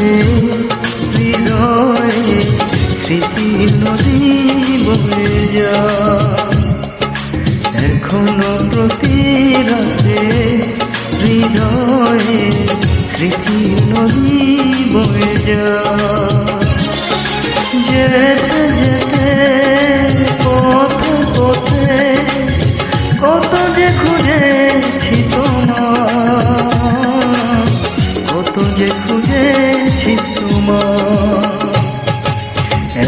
রাতে হৃদয়ে স্মৃতি নদী বয়ে যায়। এখনো প্রতি রাতে হৃদয়ে স্মৃতি নদী বয়ে যায়। যেতে যেতে পথে পথে কত যে খুঁজেছি তোমার, কত যে খুঁজেছি তোমার।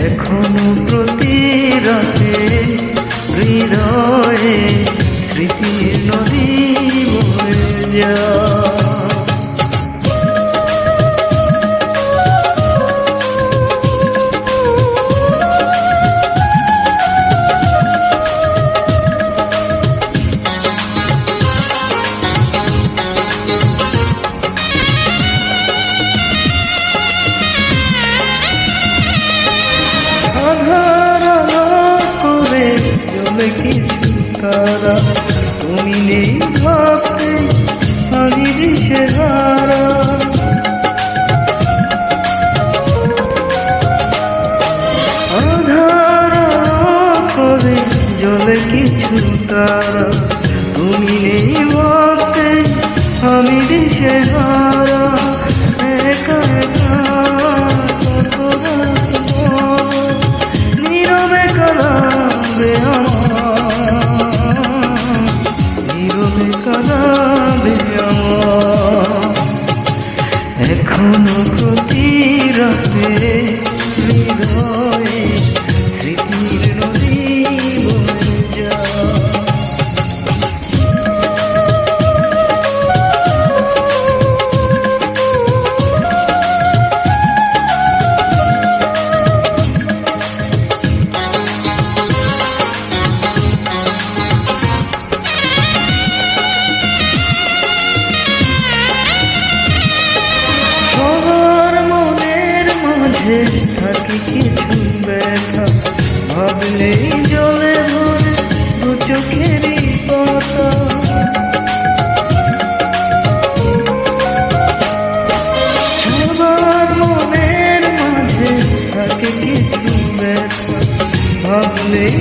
এখনো প্রতি রাতে হৃদয়ে স্মৃতির নদী বয়ে যায়। কিছু তারা তুমি নেই ভাবতে আমি দিশেহারা। আধার করে জ্বলে কিছু তারা তুমি নেই ভাবতে আমি দিশেহারা। একা একা কত নীরবে কাঁদবে এখনো প্রতি রাতে হৃদয়ে স্মৃতির নদী বয়ে যায়। থাকে কিছু ব্যথা ভাবলেই জলে ভরে দু চোখেরই পাতা। সবার মনের মাঝে থাকে কিছু ব্যথা ভাবলেই